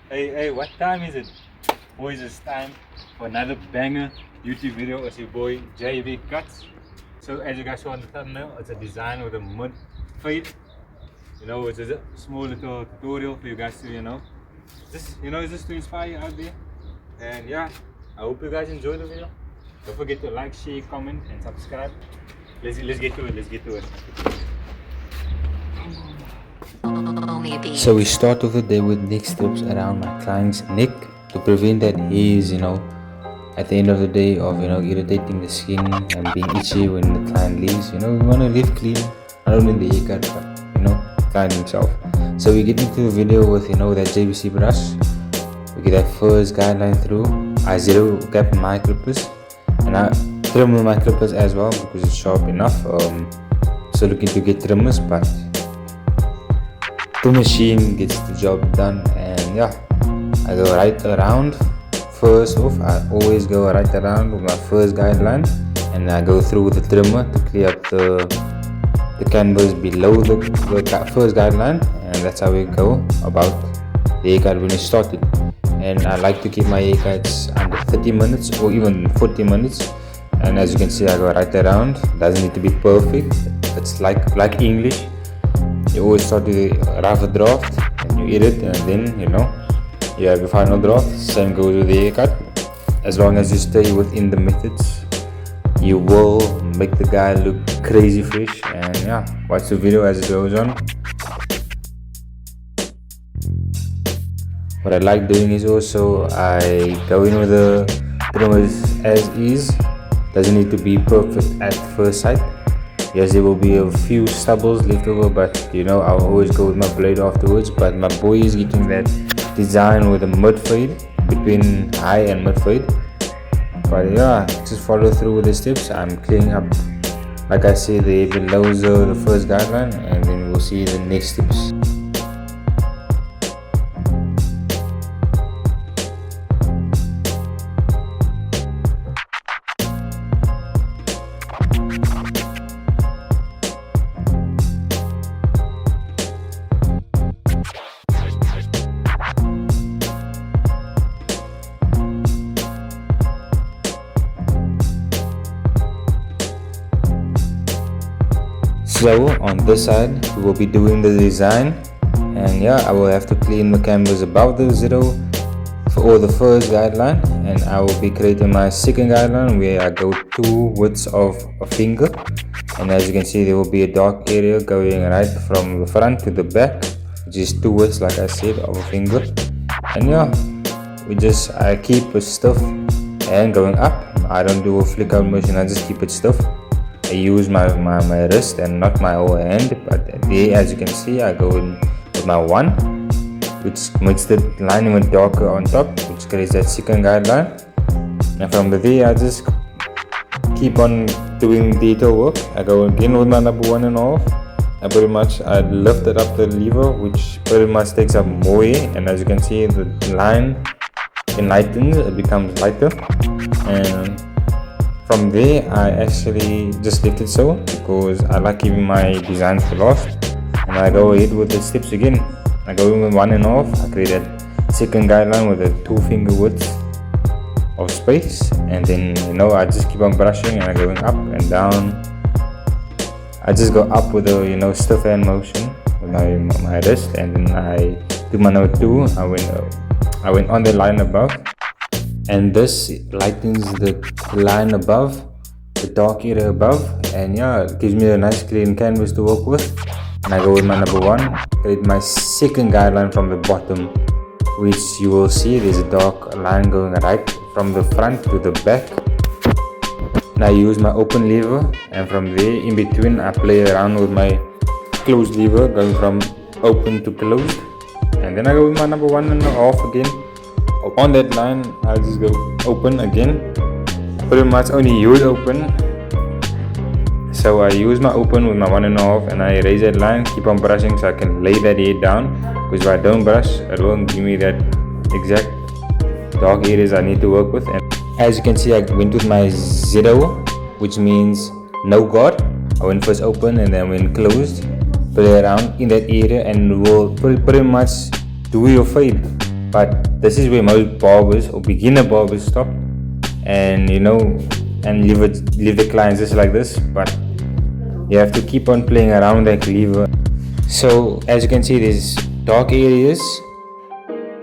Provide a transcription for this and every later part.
Hey, what time is it? Boys, it's time for another banger YouTube video. It's your boy JV Cuts. So as you guys saw on the thumbnail, it's a design with a mid fade. It's a small little tutorial for you guys to, just to inspire you out there. And yeah, I hope you guys enjoy the video. Don't forget to like, share, comment, and subscribe. Let's get to it. So we start off the day with neck strips around my client's neck to prevent that hairs, at the end of the day of, irritating the skin and being itchy when the client leaves. We want to leave clean, not only the haircut, but, the client himself. So we get into the video with, that JVC brush. We get that first guideline through. I zero gap my clippers and I trim my clippers as well because it's sharp enough. So looking to get trimmers, but the machine gets the job done. And yeah, I go right around. First off, I always go right around with my first guideline, and I go through with the trimmer to clear up the canvas below the first guideline, and that's how we go about the haircut when it started. And I like to keep my haircuts under 30 minutes or even 40 minutes. And as you can see, I go right around. Doesn't need to be perfect. It's like English. You always start with a rough draft and you edit, and then you have the final draft. Same goes with the haircut. As long as you stay within the methods, you will make the guy look crazy fresh. And yeah, watch the video as it goes on. What I like doing is also I go in with the trimmers as is. Doesn't need to be perfect at first sight. Yes, there will be a few stubbles left over, but I'll always go with my blade afterwards. But my boy is getting that design with a mid fade, between high and mid fade. But yeah, just follow through with the steps. I'm cleaning up, like I said, the below the first guideline, and then we'll see the next steps. So on this side we will be doing the design, and yeah, I will have to clean the canvas above the zero for the first guideline, and I will be creating my second guideline where I go 2 widths of a finger. And as you can see, there will be a dark area going right from the front to the back, which is 2 widths, like I said, of a finger. And yeah, I keep it stiff and going up. I don't do a flick out motion, I just keep it stiff. I use my wrist and not my whole hand, but there, as you can see, I go in with my 1, which makes the line even darker on top, which creates that second guideline. And from there, I just keep on doing detail work. I go again with my number 1.5. I lifted up the lever, which pretty much takes up more air, and as you can see, the line enlightens, it becomes lighter. And from there, I actually just left it so because I like keeping my designs for last. And I go ahead with the steps again. I go in with 1.5. I create that second guideline with a 2 finger width of space, and then I just keep on brushing and I'm going up and down. I just go up with a stiff hand motion with my wrist, and then I do my number 2. I went on the line above. And this lightens the line above, the dark area above, and yeah, it gives me a nice clean canvas to work with. And I go with my number 1, create my second guideline from the bottom, which you will see there's a dark line going right from the front to the back. And I use my open lever, and from there in between I play around with my closed lever, going from open to closed. And then I go with my number 1.5 again. On that line, I just go open again, pretty much only use open. So I use my open with my 1.5, and I raise that line, keep on brushing so I can lay that hair down, because if I don't brush, it won't give me that exact dark areas I need to work with. And as you can see, I went with my 0, which means no guard. I went first open and then went closed, play around in that area, and will pretty much do your fade. but this is where most barbers or beginner barbers stop, and and leave the clients just like this. But you have to keep on playing around that lever. So as you can see, there's dark areas,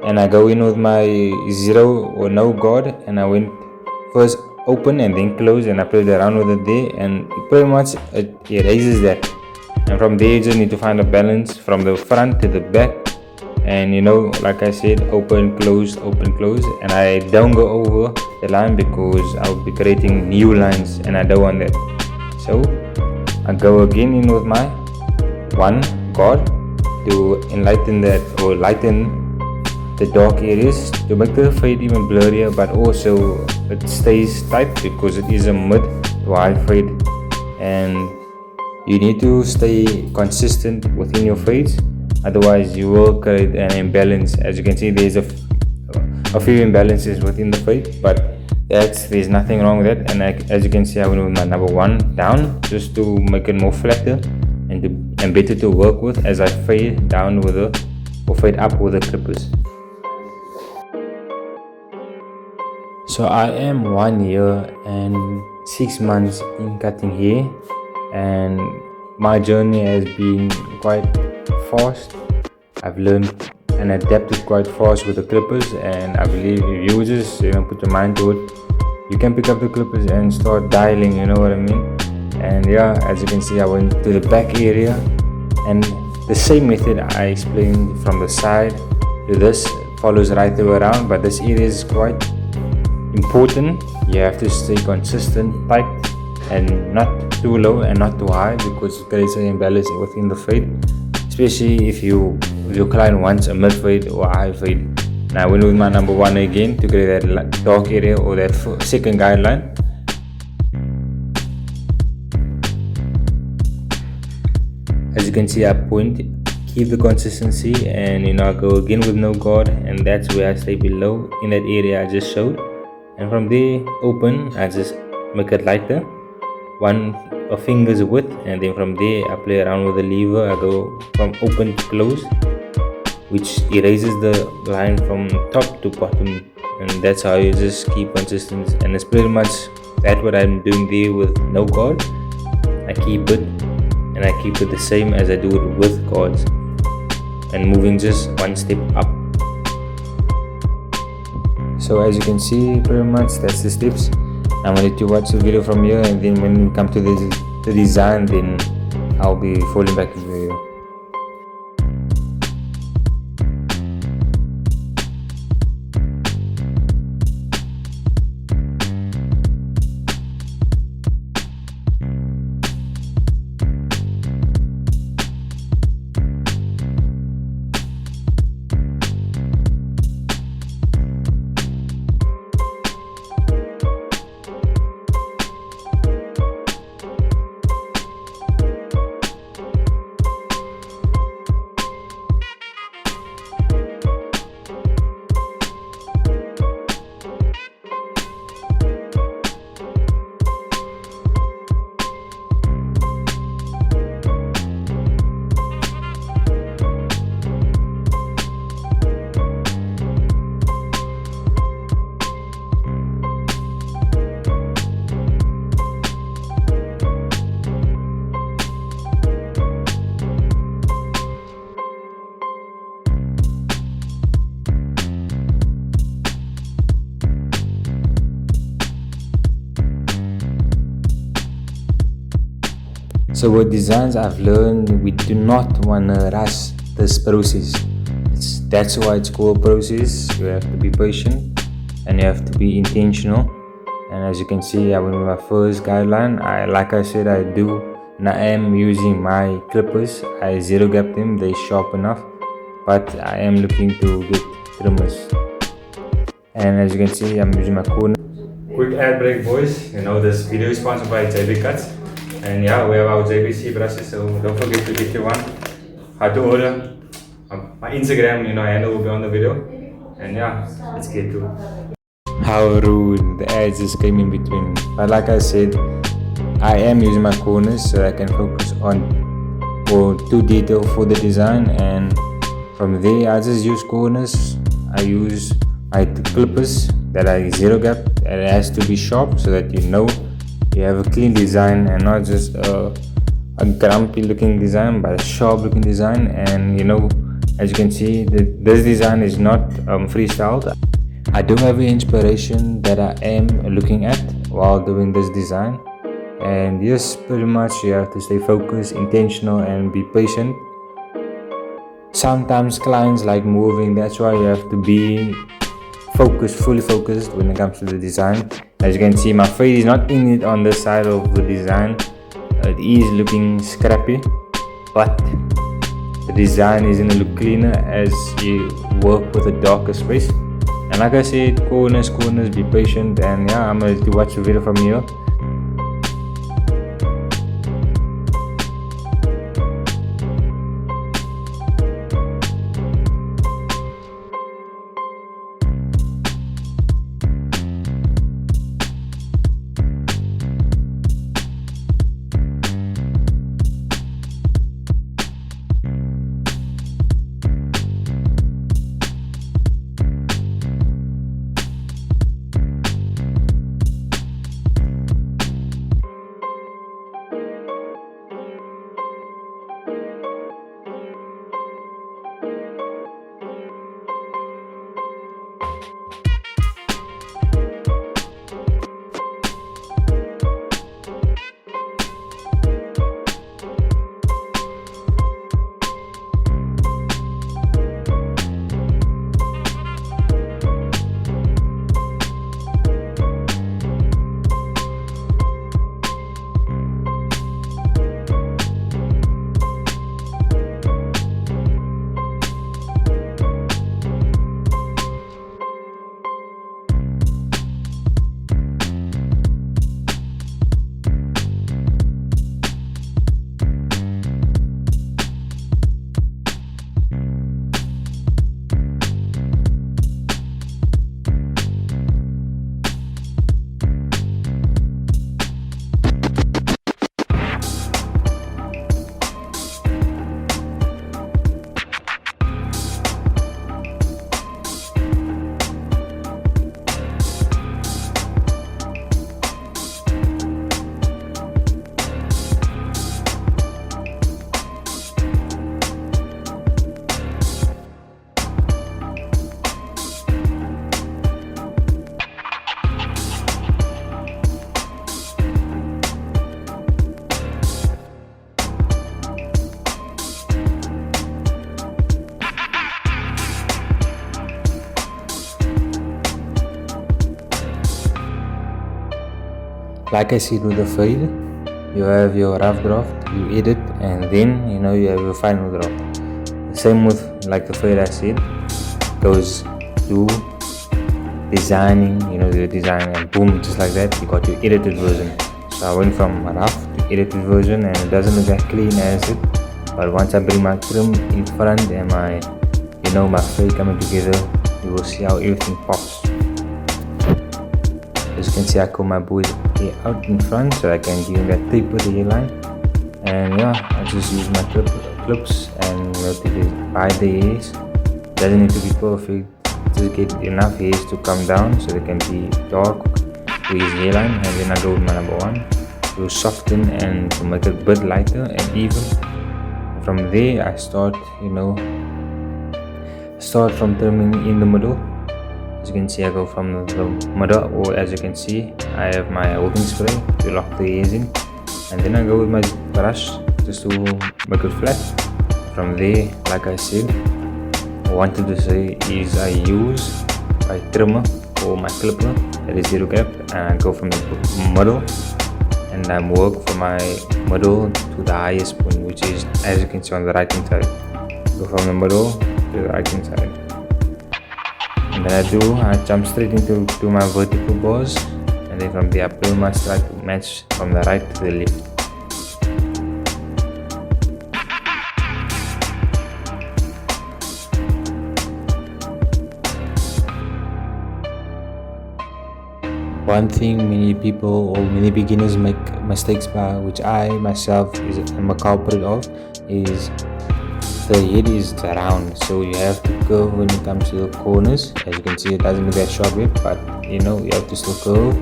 and I go in with my zero or no guard, and I went first open and then close, and I played around with it there, and pretty much it erases that. And from there you just need to find a balance from the front to the back, and like I said, open close, and I don't go over the line because I'll be creating new lines and I don't want that. So I go again in with my one guard to enlighten that or lighten the dark areas to make the fade even blurrier, but also it stays tight because it is a mid to high fade, and you need to stay consistent within your fades, otherwise you will create an imbalance. As you can see, there's a few imbalances within the fade, but there's nothing wrong with that. And as you can see, I went with my number one down just to make it more flatter and better to work with as I fade down with or fade up with the clippers. So I am 1 year and 6 months in cutting hair, and my journey has been quite fast. I've learned and adapted quite fast with the clippers, and I believe if you just put your mind to it, you can pick up the clippers and start dialing, you know what I mean. And yeah, as you can see, I went to the back area, and the same method I explained from the side to this follows right the way around, but this area is quite important. You have to stay consistent, tight, and not too low and not too high, because it creates an imbalance within the fade, especially if your client wants a mid fade or a high fade. Now I went with my number one again to create that dark area or that second guideline. As you can see, I point, keep the consistency, and I go again with no guard, and that's where I stay below in that area I just showed. And from there, open, I just make it lighter, a finger's width, and then from there I play around with the lever. I go from open to close, which erases the line from top to bottom, and that's how you just keep consistent. And it's pretty much that's what I'm doing there with no guard. I keep it the same as I do it with guards, and moving just one step up. So as you can see, pretty much that's the steps. I'm going to watch the video from here, and then when we come to the design, then I'll be falling back into the video. So with designs, I've learned we do not want to rush this process. That's why it's called process. You have to be patient and you have to be intentional. And as you can see, I went with my first guideline. Like I said, I do, and I am using my clippers. I zero gap them, they sharp enough, but I am looking to get trimmers. And as you can see, I'm using my corner. Quick ad break, boys. This video is sponsored by JB Cuts. And yeah, we have our JBC brushes, so don't forget to get your one. How to order. My Instagram, handle will be on the video. And yeah, let's get to it. How rude, the ads just came in between. But like I said, I am using my corners so I can focus on or to detail for the design. And from there, I just use corners. I use my clippers that are zero gap, and it has to be sharp so that you know you have a clean design and not just a grumpy looking design, but a sharp looking design. And as you can see, this design is not freestyled. I do have an inspiration that I am looking at while doing this design, and yes, pretty much you have to stay focused, intentional, and be patient. Sometimes clients like moving, that's why you have to be focused, fully focused when it comes to the design. As you can see, my fade is not in it on the side of the design. It is looking scrappy, but the design is gonna look cleaner as you work with a darker space. And like I said, corners, be patient, and yeah, I'm gonna watch the video from here. Like I said with the fade, you have your rough draft, you edit, and then you have your final draft. The same with like the fade I said, goes to designing, the design, and boom, just like that, you got your edited version. So I went from rough to edited version, and it doesn't look that clean as it, but once I bring my trim in front and my fade coming together, you will see how everything pops. As you can see, I curl my boys hair out in front so I can give him that taper the hairline. And yeah, I just use my clips and to hide the hairs. Doesn't need to be perfect, just get enough hairs to come down so they can be dark to his hairline. And then I go with my number one to soften and to make it a bit lighter and even. From there I start from trimming in the middle. As you can see, I go from the middle, or as you can see, I have my holding spray to lock the hairs in, and then I go with my brush just to make it flat. From there, like I said, I wanted to say is I use my trimmer or my clipper that is zero gap, and I go from the middle and I work from my middle to the highest point, which is, as you can see, on the right hand side. Go from the middle to the right hand side. And then I jump straight into my vertical bars, and then from there I pretty much try to match from the right to the left. One thing many people or many beginners make mistakes by, which I myself am a culprit of, is the head is round, so you have to curve when it comes to the corners. As you can see, it doesn't look that sharp yet, but you know, you have to still curve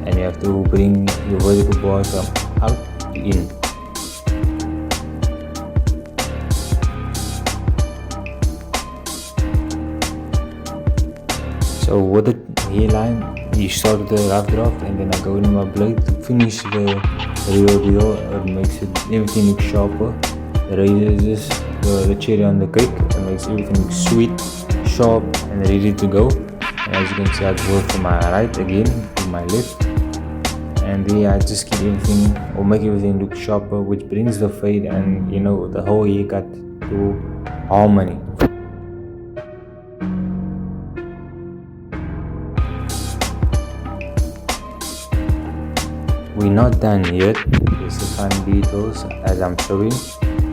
and you have to bring your vertical bar from out to in. So with the hairline, you start with the rough draft and then I go in my blade to finish the real deal. It makes everything look sharper. The razor is just the cherry on the cake. It makes everything look sweet, sharp and ready to go. And as you can see, I go from my right again to my left. And yeah, I just keep everything or make everything look sharper, which brings the fade and you know, the whole haircut to harmony. We're not done yet. There's the fun details as I'm showing.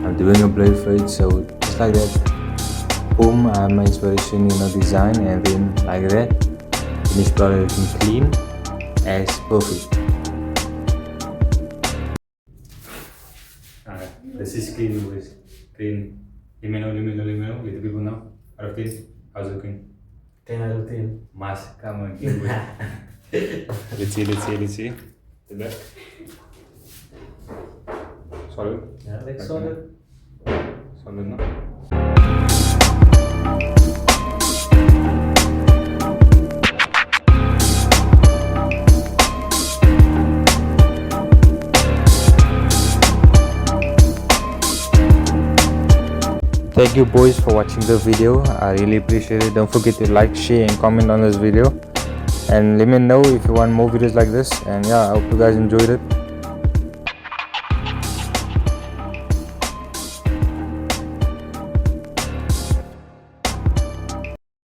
I'm doing a blade fade, so just like that, boom, I have my inspiration in a design, and then like that, finish product looking clean as perfect. Alright, this is clean, boys. Clean. Let me know, let the people know. Out of 10, how's it looking? 10 out of 10. Mas, come on, clean, boys. Let's see. The back. Solid? Yeah, like solid. Solid, no? Thank you boys for watching the video. I really appreciate it. Don't forget to like, share and comment on this video. And let me know if you want more videos like this. And yeah, I hope you guys enjoyed it.